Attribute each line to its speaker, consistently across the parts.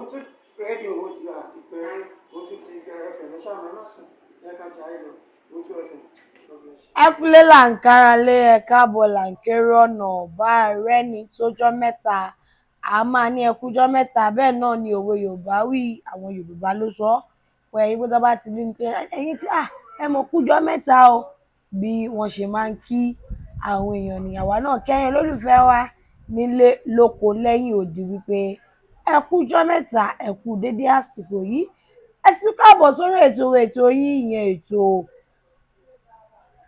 Speaker 1: òun tún rédíò owó ti gbà àti pé òun tún ti ẹfẹ̀ lẹ́sà mẹ́mà sùn ẹ̀ka jáde lọ òun tún ẹfẹ̀.
Speaker 2: ẹ kúlé là ń kára lé ẹ káàbọ̀ là ń kéré ọ̀nà bá rẹ́ ní tójọ́ mẹ́ta a máa ní ẹkújọ́ mẹ́ta bẹ́ẹ̀ náà ni òwe Yorùbá wí àwọn Yorùbá ló sọ pé ẹ̀yin bó bá ti ní pé ẹ̀yin tí ẹ mọ̀ kújọ́ mẹ́ta o bí wọ́n ṣe máa ń kí àwọn èèyàn nìyàwó náà kẹ́yìn olólùfẹ́ wa nílé lóko lẹ́yìn òdì wípé ẹ kújọ́ mẹ́ta ẹ kú dédé àsìkò yìí ẹ sì káàbọ̀ sórí ètò yín ìyẹn ètò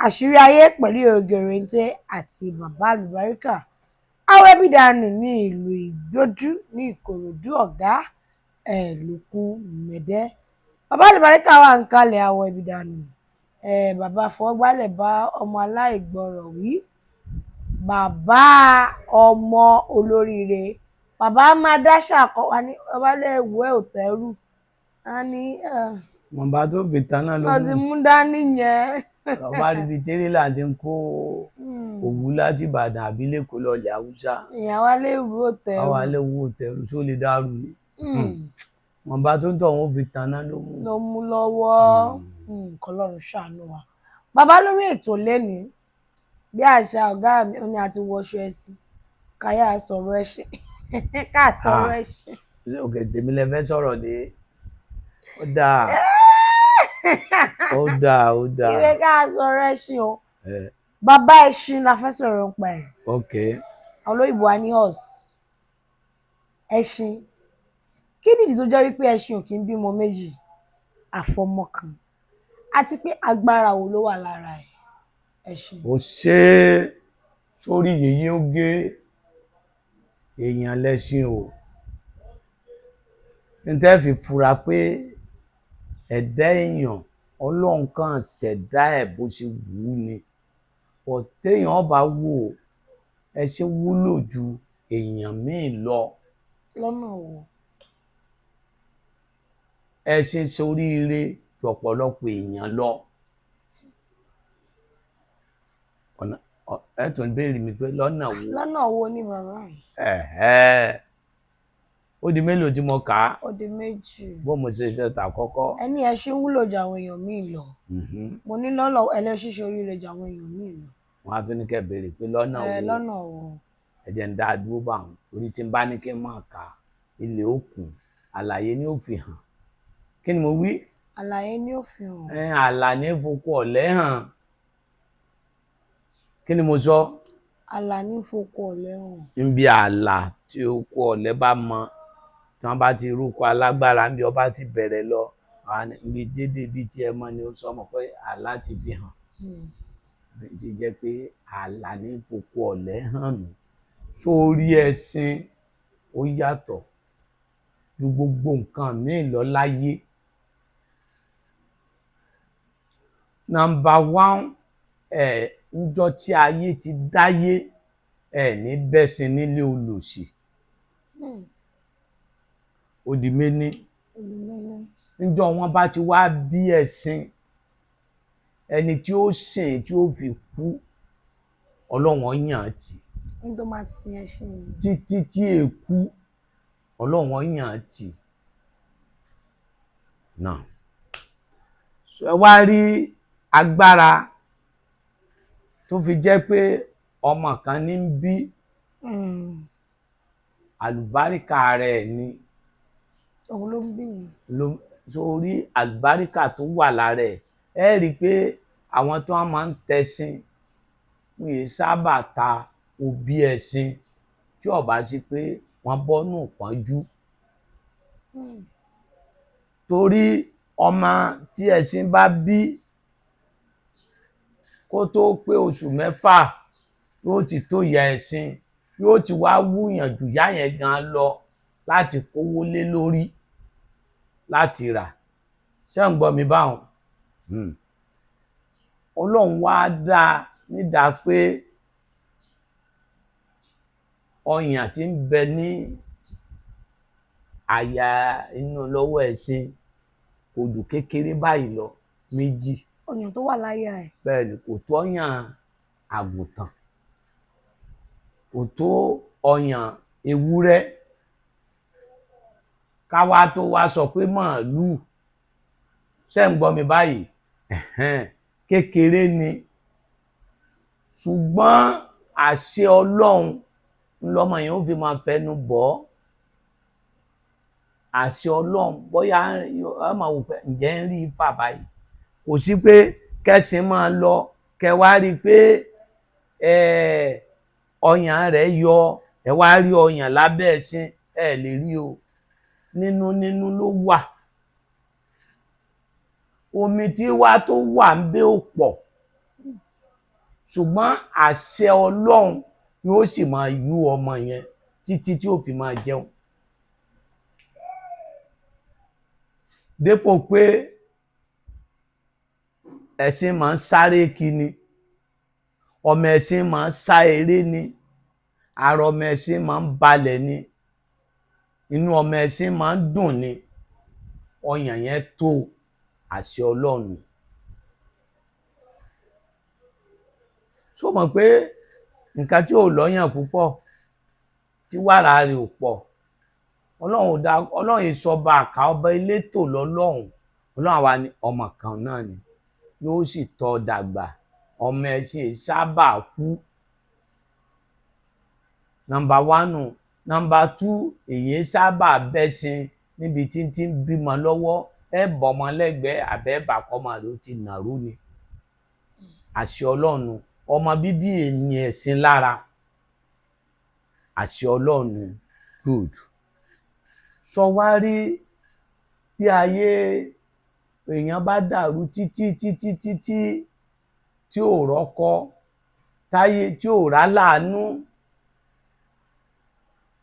Speaker 2: àṣírí ayé pẹ̀lú Ògèrèǹté àti bàbá àlùbáríkà Awẹ́bídàní ní ìlú Ìgbójú ní Ìkòròdú ọ̀gá lùkù mẹ̀dẹ́ bàbá àlùbáríkà wà ń kalẹ̀ Awẹ́bídàní bàbá fọwọ́gbálẹ̀ bá ọmọ aláìgbọràn wí bàbá ọmọ olóríire bàbá máa dáṣà kọ́ wa ní ọbalẹ̀ ìwé òtẹ́rù á ní
Speaker 3: wọn bá tó fi tán náà
Speaker 2: wọ́n ti mú dání yẹn.
Speaker 3: ọba rí ti tẹ́rẹ́là ti ń kó òwú láti Ìbàdàn àbí lẹ́kọ̀ọ́ lọ́ọ̀lẹ̀ Haúsá
Speaker 2: ìyàwó alẹ́ ìwé òtẹ́rù
Speaker 3: àwọn alẹ́ ìwé òtẹ́rù tó lè dàrú ni wọn bá tó ń tọ̀ wọ́n fi tán náà ló
Speaker 2: mú lọ́wọ́ kọlọ́run ṣàánú wa. Bàbá lórí ètò lẹ́ni bí àṣà ọ̀gá mi ó ní àti wọṣọ ẹ̀sìn káyà sọ̀rọ̀ ẹ̀sìn ká sọ̀rọ̀ ẹ̀sìn.
Speaker 3: òkè tèmi lẹ fẹ́ sọ̀rọ̀ dé ó dáa ó dáa ó dáa.
Speaker 2: ìwé ká sọ̀rọ̀ ẹ̀sìn o bàbá ẹ̀sìn la fẹ́ sọ̀rọ̀ nípa ẹ̀.
Speaker 3: ok.
Speaker 2: àwọn olóyìnbó wa ní horse ẹ̀sìn kí nìdí tó jẹ́ wípé ẹ̀sìn ò kí ń bímọ méjì àfọmọ kan àti pé agbára wo ló wà lára ẹ̀ ẹ̀sìn.
Speaker 3: ó ṣe sórí yèyé ó gé èèyàn lẹ́sìn o ní tẹ́ fi fura pé ẹ̀dá èèyàn Ọlọ́run kan ṣẹ̀dá ẹ̀ bó ṣe wù ú ni téèyàn bá wò ẹṣin wúlò ju èèyàn míì lọ.
Speaker 2: lọ́nà wo.
Speaker 3: ẹṣin soríire ju ọ̀pọ̀lọpọ̀ èèyàn lọ. ẹ tún béèrè mi pé lọ́nà wo.
Speaker 2: lọ́nà wo ni bàbá yìí.
Speaker 3: ó di mélòó tí mo kà á.
Speaker 2: ó di méjì.
Speaker 3: bó mo ṣe ṣe tà kọ́kọ́.
Speaker 2: ẹni ẹṣin wúlò ju àwọn èèyàn míì lọ. mo ní lọ́nà ẹlẹ́ṣin ṣoríire ju àwọn èèyàn míì lọ.
Speaker 3: wọn á tún ní kẹ́ béèrè pé lọ́nà wo.
Speaker 2: lọ́nà wo.
Speaker 3: ẹ jẹ́ ń dá a dúró bá wọn torí tí n bá ní kí n máa kà á ilé òkun àlàyé ni ó fi hàn. kí ni mo wí.
Speaker 2: àlàyé ni ó fi hàn.
Speaker 3: àlà ní fokú ọ̀lẹ́ hàn. kí ni mo sọ.
Speaker 2: àlà ní fokú ọ̀lẹ́ hàn.
Speaker 3: níbi àlà tí okú ọ̀lẹ́ bá mọ tí wọ́n bá ti rúkọ alágbára níbi ọba ti bẹ̀rẹ̀ lọ ibi dédé bíi tí ẹ mọ ni ó sọ mọ pé àlà ti fi hàn. ti jẹ́ pé àlà ní fokú ọ̀lẹ́ hàn nù. sórí ẹṣin ó yàtọ̀ ju gbogbo nǹkan míì lọ láyé. Number one níjọ́ tí ayé ti dáyé ní bẹ́sìn nílé olòṣì. ó di méní. níjọ́ wọn bá ti wá bí ẹṣin ẹni tí ó sìn tí ó fi kú Ọlọ́run yàn án tì.
Speaker 2: ẹni tó máa sin ẹṣin.
Speaker 3: títí tí èkú Ọlọ́run yàn án tì. náà ẹ wá rí agbára tó fi jẹ́ pé ọmọ kan ní ń bí àlùbáríkà rẹ̀ ni.
Speaker 2: òun ló ń bí yìí.
Speaker 3: sórí àlùbáríkà tó wà lára ẹ̀ ẹ rí i pé àwọn tó máa ń tẹṣin wọn yìí sábà ta òbí ẹṣin tí ó bá sí pé wọ́n bọ́nú pọ́njú. torí ọmọ tí ẹṣin bá bí kó tó pé oṣù mẹ́fà yóò ti tó ìyá ẹṣin yóò ti wá wúyàn jù yá yẹn gan lọ láti kówó lé lórí láti rà. ṣé ń gbọ́ mi báwọn. Ọlọ́run wá dá nídàá pé ọyàn tí ń bẹ ní àyà inú lọ́wọ́ ẹṣin kò jù kékeré báyìí lọ méjì.
Speaker 2: ọyàn tó wà láyà ẹ̀.
Speaker 3: bẹ́ẹ̀ ni kò tó ọyàn àgùntàn kò tó ọyàn ewúrẹ́ ká wá tó wá sọ pé màálù ṣé ń gbọ́ mi báyìí kékeré ni ṣùgbọ́n àṣẹ Ọlọ́run lọ́mọ yẹn ó fi máa fẹnu bọ́ àṣẹ Ọlọ́run bóyá ẹ máa wò pé ǹjẹ́ ń rí ifá báyìí kò sí pé kẹ́sìn máa lọ kẹ wá rí i pé ọyàn rẹ̀ yọ ẹ wá rí ọyàn lábẹ́ ẹṣin ẹ lè rí o nínú ló wà omi tí wá tó wà ń bẹ ò pọ̀ ṣùgbọ́n àṣẹ Ọlọ́run yóò sì máa yú ọmọ yẹn títí tí ó fi máa jẹun dépò pé ẹṣin máa ń sáré kí ni ọmọ ẹṣin máa ń sá eré ni ara ọmọ ẹṣin máa ń balẹ̀ ni inú ọmọ ẹṣin máa ń dùn ni ọyàn yẹn tó àṣẹ Ọlọ́run ṣó mọ̀ pé nǹkan tí ò lọ́yàn púpọ̀ tí wàrà rẹ̀ ò pọ̀ Ọlọ́run ìsọba àká ọba elétò Ọlọ́run àwa ni ọmọ kan náà ni yóò sì tọ́ dàgbà ọmọ ẹṣin sábà kú nọ́mbà 1 nọ́mbà 2 èyí sábà bẹ́ṣin níbi tí ń bímọ lọ́wọ́ ẹ bọ́mọ lẹ́gbẹ̀ẹ́ àbẹ́bà kọ́mọ ló ti nàró ni àṣẹ Ọlọ́run ọmọ bíbí èyí ẹ̀sìn lára àṣẹ Ọlọ́run good sọ wá rí bí ayé èèyàn bá dàrú títí tí ò rọ́kọ táyé tí ò ráláàánú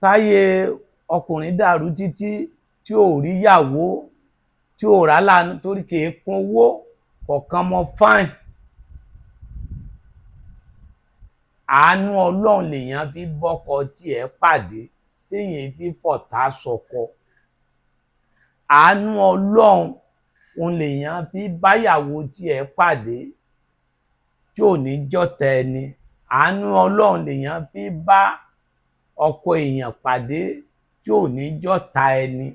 Speaker 3: táyé ọkùnrin dàrú títí tí ò ríyàwó tí ò ráláàánú torí kìí kún owó kọ̀ọ̀kan mọ́ fáìn àánú Ọlọ́run lèèyàn fi bọ́kọ tiẹ̀ pàdé téèyàn fi fọ̀tá sọkọ àánú Ọlọ́run òun lèèyàn fi báyàwó tiẹ̀ pàdé tí ò ní jọ̀tá ẹni àánú Ọlọ́run lèèyàn fi bá ọkọ èèyàn pàdé tí ò ní jọ̀tá ẹni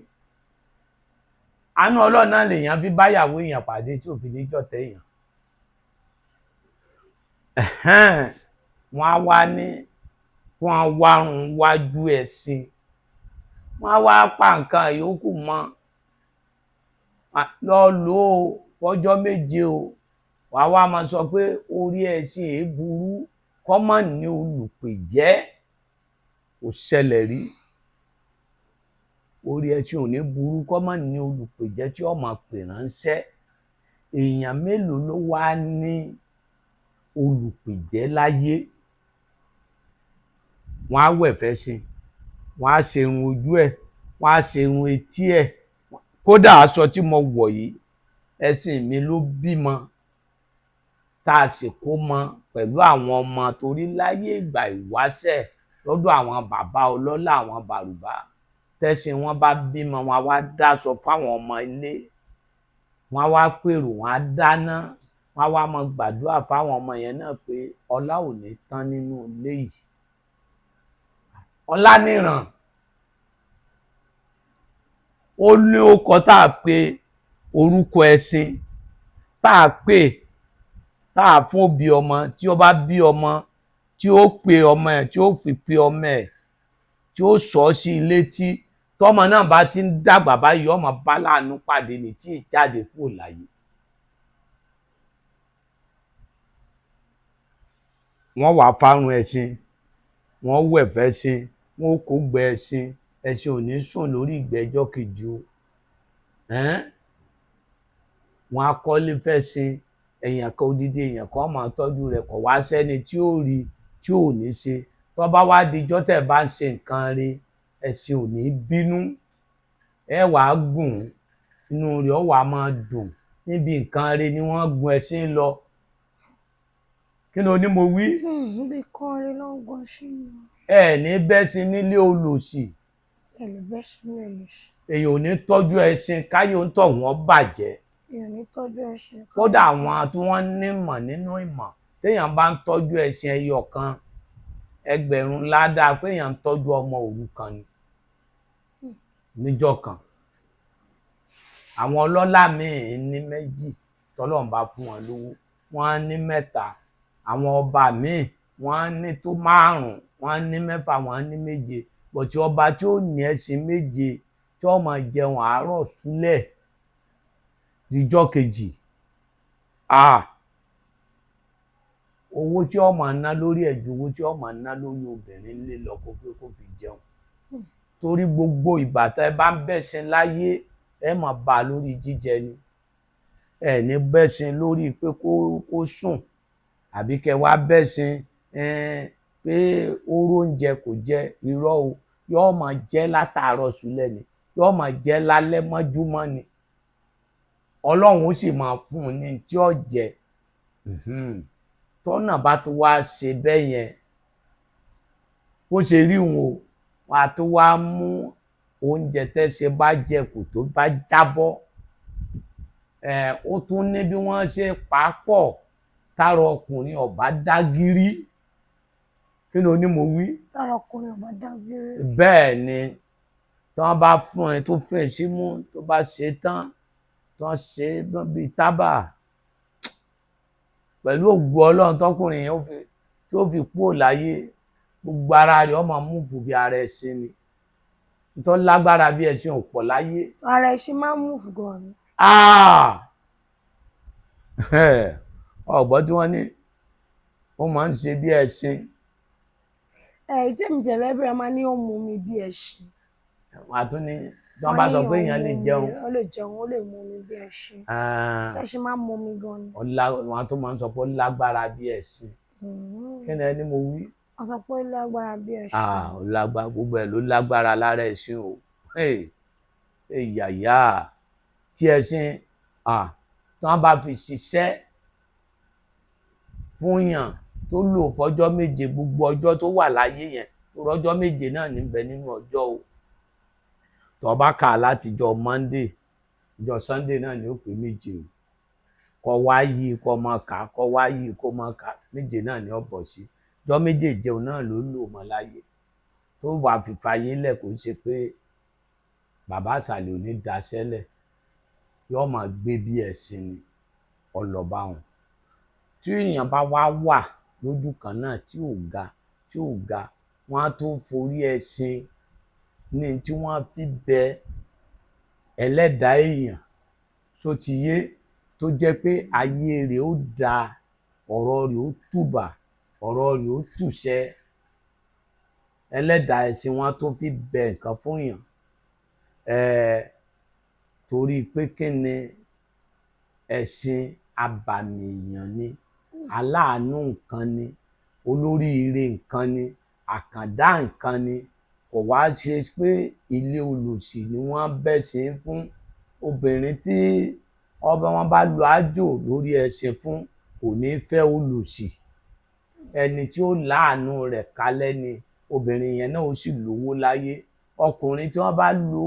Speaker 3: àánú Ọlọ́run náà lèèyàn fi báyàwó èèyàn pàdé tí ò fi ní jọ̀tá èèyàn wọ́n á wá ní wọ́n á wárun wájú ẹṣin wọ́n á wá pa nǹkan yòókù mọ́ lọ lò ó fọjọ́ méje o wà wá máa sọ pé orí ẹṣin èé burú kọ́mọ̀ ní olùpèjẹ́ kò ṣẹlẹ̀ rí orí ẹṣin ò ní burú kọ́mọ̀ ní olùpèjẹ́ tí ó máa pè ránṣẹ́ èèyàn mélòó ló wá ní olùpèjẹ́ láyé wọ́n á wẹ̀ fẹ́ṣin wọ́n á ṣe irun ojú ẹ̀ wọ́n á ṣe irun etí ẹ̀ kódà aṣọ tí mo wọ̀ yìí ẹṣin mi ló bímọ tá a sì kó mọ pẹ̀lú àwọn ọmọ torí láyé ìgbà ìwáṣẹ̀ lọ́dọ̀ àwọn bàbá ọlọ́lá àwọn bàrùbá tẹ́ṣin wọn bá bímọ wọn á wá dáṣọ fáwọn ọmọ ilé wọn á wá pèrò wọn á dáná wọn á wá mọ gbàdúrà fáwọn ọmọ yẹn náà pé ọlá ò ní tán nínú ilé yìí Ọláníran ó ní ọkọ tá a pè orúkọ ẹṣin tá a pè tá a fún òbí ọmọ tí ó bá bí ọmọ tí ó pe ọmọ ẹ̀ tí ó fi pe ọmọ ẹ̀ tí ó sọ sí ilé tí tọmọ náà bá ti ń dàgbà báyìí ọmọ bá láàánú pàdé ní tí ìjáde kúrò láyé wọ́n wàá fárun ẹṣin wọ́n wẹ̀ fẹ́ṣin wọ́n kó gbẹ ẹṣin ẹṣin ò ní sùn lórí ìgbẹ́jọ́ kejì o wọ́n á kọ́lé fẹ́ṣin èèyàn kan odidi èèyàn kan máa tọ́jú rẹ̀ kọ̀ wá sẹ́ni tí ó rí tí ò ní ṣe tó bá wá dijọ́ tẹ̀ bá ń ṣe nǹkan rí ẹṣin ò ní bínú ẹ wàá gùn inú rẹ̀ ó wàá máa dùn níbi nǹkan rí ni wọ́n gun ẹṣin lọ kí ni o ní mo wí.
Speaker 2: Níbi kan rí ló ń gun ẹṣin lọ.
Speaker 3: ẹ ní bẹ́ṣin nílé olòṣì.
Speaker 2: ẹ lè bẹ́ṣin nílé olòṣì.
Speaker 3: èèyàn ò ní tọ́jú ẹṣin káyé ń tọ̀ wọ́n bàjẹ́.
Speaker 2: èèyàn ò ní tọ́jú ẹṣin.
Speaker 3: kódà àwọn tí wọ́n nímọ̀ nínú ìmọ̀ téèyàn bá ń tọ́jú ẹṣin ẹyọ kan ẹgbẹ̀rún ládàá pé èèyàn ń tọ́jú ọmọ òrukàn ni níjọ́ kan àwọn ọlọ́lá míì ní méjì tọ́lọ́run bá fún wọn lówó, wọ́n ní mẹ́ta, àwọn ọba míì wọ́n ní tó 5, wọ́n ní 6, wọ́n ní 7, bọ̀tí ọba tí ó ní ẹṣin 7 tí ó máa jẹun àárọ̀ súlẹ̀ díjọ́ kejì, owó tí ó máa ná lórí ẹ̀jú owó tí ó máa ná lórí obìnrin lé lọ kó pé kó fi jẹun. Torí gbogbo ìgbà tẹ́ bá ń bẹ́ṣin láyé ẹ máa bá lórí jíjẹ ni, ẹ ní bẹ́ṣin lórí pé kó sùn àbí kẹ́ wá bẹ́ṣin pé ó róúnjẹ kò jẹ, irọ́ o, yóò máa jẹ látàárọ̀ súlẹ̀ ni, yóò máa jẹ lálẹ́ mọ́júmọ́ ni, Ọlọ́run ó sì máa fún un ní tí ó jẹ. Tọ́nà bá tó wá ṣe bẹ́ẹ̀ yẹn bó ṣe rí wọn o, wọ́n á tó wá mú oúnjẹ tẹ́ṣe bá jẹ kù tó bá jábọ́, ó tún ní bí wọ́n ṣe pàápọ̀ tára ọkùnrin ọ̀bá dágírí. Kí ló ní mo wí?
Speaker 2: Tára ọkùnrin ọ̀bá dágírí.
Speaker 3: Bẹ́ẹ̀ ni, tí wọ́n bá fún ẹ tó fẹ́ símú tó bá ṣe tán, tí wọ́n ṣe bíi tábà, pẹ̀lú ògo Ọlọ́run tọkùnrin yẹn tí ó fi kúrò láyé, gbogbo ara rẹ̀ ó máa múùfù bí ara ẹṣin ni. Tó lágbára bí ẹṣin ò pọ̀ láyé.
Speaker 2: Ara ẹṣin máa ń múùfù gan ni.
Speaker 3: Ọ̀gbọ́n tí wọ́n ní ó máa ń ṣe bí ẹṣin.
Speaker 2: Tèmi tẹ̀lé bẹ̀rẹ̀ máa ní ó mú mi bí ẹṣin.
Speaker 3: Wọ́n á tún ní tí wọ́n bá sọ pé èèyàn lè jẹun.
Speaker 2: Ó lè jẹun, ó lè mú mi bí ẹṣin. Ṣẹ́ṣin máa ń mú mi gan ni.
Speaker 3: Wọ́n á tún máa ń sọ pé ó lágbára bí ẹṣin. Kí ni ẹni mo wí?
Speaker 2: Wọ́n sọ pé ó lágbára bí ẹṣin.
Speaker 3: Ó lágbára, gbogbo ẹ̀ ló lágbára lára ẹṣin o. Yàyà tí ẹṣin tí wọ́n bá fi ṣiṣẹ́ fún yàn tó lò fọjọ́ 7, gbogbo ọjọ́ tó wà láyé yẹn, ọjọ́ 7 náà níbẹ̀ nínú ọjọ́ o. Tó bá kà látijọ́ Monday, ọjọ́ Sunday náà ni ó pé 7 o. Kọ wá yí kọ máa kà, kọ wá yí kó máa kà, 7 náà ni ó bọ̀ sí. Ọjọ́ 7 jẹun náà ló lò mọ́ láyé. Tó wà fìfàyè lẹ̀ kò ṣe pé bàbá àṣàlẹ̀ ò ní daṣẹ́lẹ̀, yóò máa gbé bí ẹṣin ni ọlọ́ba wọn. Tí èèyàn bá wá wà lójú kan náà tí ò ga, wọ́n á tó forí ẹṣin ní tí wọ́n fi bẹ ẹlẹ́dàá èèyàn sótiyé, tó jẹ́ pé ayé rẹ̀ ó da, ọ̀rọ̀ rẹ̀ ó tùbà, ọ̀rọ̀ rẹ̀ ó tùṣẹ. Ẹlẹ́dàá ẹṣin wọn tó fi bẹ nǹkan fún yàn. Torí pé kí ni, ẹṣin abàmì èèyàn ni, aláàánú nǹkan ni, olóríire nǹkan ni, àkàndá nǹkan ni. Kò wá ṣe pé ilé olòṣì ni wọ́n bẹ́ṣin fún. Obìnrin tí wọ́n bá lo àjò lórí ẹṣin fún kò ní fẹ́ olòṣì. Ẹni tí ó láàánú rẹ̀ kalẹ̀ ni obìnrin yẹn náà ó sì lówó láyé. Ọkùnrin tí wọ́n bá lo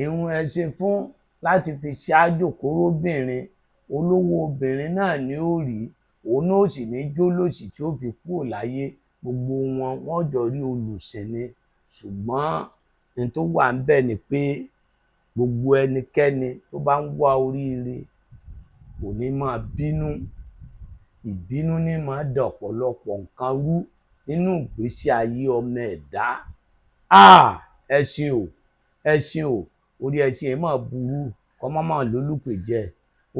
Speaker 3: irun ẹṣin fún láti fi ṣe àjò kóróbìnrin, olówó obìnrin náà ni ó rí, òun náà sì ní jólòṣì tí ó fi kúrò láyé. Gbogbo wọ́n jọ rí olùsìn ni. Ṣùgbọ́n ní tó wà ń bẹ̀ ni pé gbogbo ẹnikẹ́ni tó bá ń wá oríire kò ní máa bínú. Ìbínú ní máa dà ọ̀pọ̀lọpọ̀ nǹkan rú nínú ìgbésí ayé ọmọ ẹ̀dá. Ẹṣin o, orí ẹṣin yẹn máa burú kọ́ máa lólùpẹ̀ jẹ.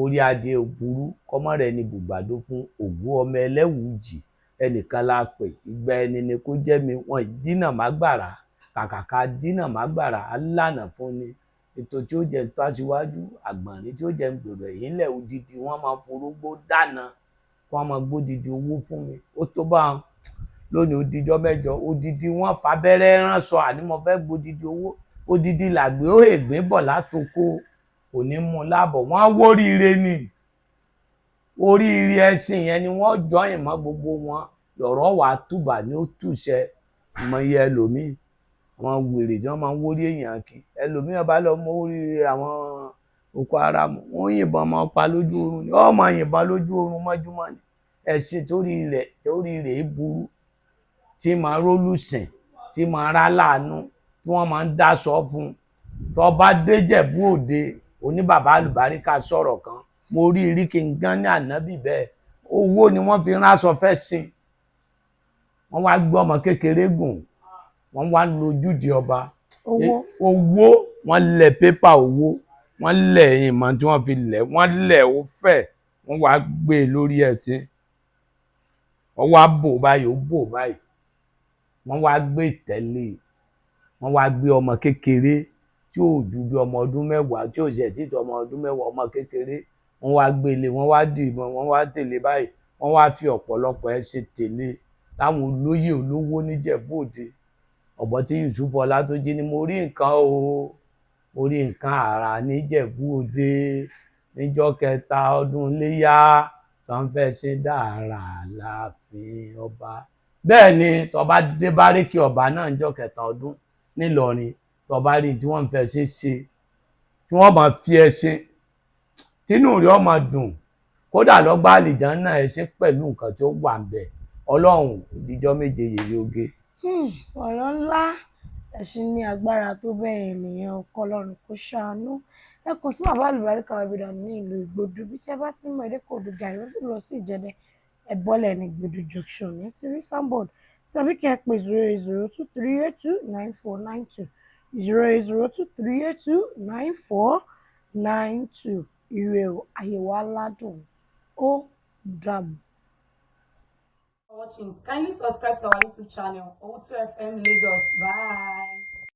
Speaker 3: Orí adé ò burú kọ́ mọ́ rẹ̀ ni bùgbàdo fún ògún ọmọ ẹlẹ́wùújì. Ẹnìkan la pè, ìgbà ẹni ni kó jẹ́ mi, wọn dínà má gbàrà, kàkàkà dínà má gbàrà, alánà fún ni. Ètò tí ó jẹ́ tó aṣíwájú, àgbọ̀nrín tí ó jẹ́ gbèrò ẹ̀yìn lẹ̀ odidi, wọ́n máa forógbó dáná, wọ́n máa gbódidi owó fún mi. Ó tó bá wọn lónìí odijọ́ mẹ́jọ, odidi wọ́n fabẹ́rẹ́ ránṣọ, àní mo fẹ́ gbódidi owó. Odidi làgbé ó ègbé bọ̀ látoko, kò ní mú lábọ̀. Wọ́n wóríire ni. Oríire ẹṣin yẹn ni wọ́n jọyìn mọ́ gbogbo wọn. Lọ̀rọ̀ wà túbà ní ó túṣẹ. Mọ iye ẹlòmíì, àwọn wèrè tí wọ́n máa ń wórí èèyàn kí. Ẹlòmíì bá lọ mọ orí àwọn Boko Haram, wọ́n yìnbọn máa pa lójú oorun ni. Ó máa yìnbọn lójú oorun mọ́júmọ́ ni. Ẹṣin torí rẹ̀ burú, tí máa rólùsìn, tí máa rá láàánú, tí wọ́n máa ń dáṣọ fún. Tó bá dé Jẹ̀bú Òde, oní bàbá àlùbáríkà sọ̀rọ̀ kan mo rí rí kí n gán ní ànábì bẹ́ẹ̀ owó ni wọ́n fi rán aṣọ fẹ́ sìn wọ́n wá gbé ọmọ kékeré gùn wọ́n wá lójúde ọba owó wọ́n lẹ̀ pépà owó wọ́n lẹ̀ ìmọ̀ tí wọ́n fi lẹ̀ wọ́n lẹ̀ ó fẹ̀ wọ́n wá gbé lórí ẹṣin wọ́n wá bò báyìí ó bò báyìí wọ́n wá gbé ìtẹ́lẹ̀ wọ́n wá gbé ọmọ kékeré tí ò ju bí ọmọ ọdún mẹ́wàá tí ò ṣe títí ọmọ ọdún mẹ́wàá ọmọ kékeré wọ́n wá gbélé wọ́n wá dìbọn wọ́n wá tẹ̀lé báyìí wọ́n wá fi ọ̀pọ̀lọpọ̀ ẹṣin tẹ̀lé láwọn olóyè olówó níjẹ̀bú-òde ọ̀bọ tí Yusuf Ọlátúnjí ni mo rí nǹkan o mo rí nǹkan àrà níjẹ̀bú-òde níjọ́ kẹta ọdún iléyá tó ń fẹ́ ṣe dára láàfin ọba bẹ́ẹ̀ ni tó bá dé báríkì ọba náà níjọ́ kẹta ọdún nílọrin tó bá rí tí wọ́n ń fẹ́ ṣe tí wọ́n máa fi ẹṣin tínú rẹ̀ ó máa dùn kódà lọ́gbà àlìjánà ẹṣin pẹ̀lú nǹkan tí ó wà ń bẹ̀ ọlọ́run ìdíjọ́ méje yèyé oge.
Speaker 2: ọ̀rọ̀ ńlá ẹ̀sìn ní agbára tó bẹ́ẹ̀ ènìyàn ọkọ ọlọ́run kò ṣàánú ẹ kàn sí bàbá àlùbáríkà Ìbàdàn ní ìlú Ìgbòdú bí tí ẹ bá ti ń mọ Ìdíkòdú gàrí ó lọ sí Ìjẹ̀dẹ̀ ẹ̀bọ́lẹ̀ ní Ìgbòdú junction ní ti rí sambod tàbí kí ẹ pè 08023829492 08023829492 ire o àyẹ̀wò aládùn ó dàbọ̀.
Speaker 4: For watching. Kindly subscribe to our YouTube channel, Owutu FM Lagos. Bye.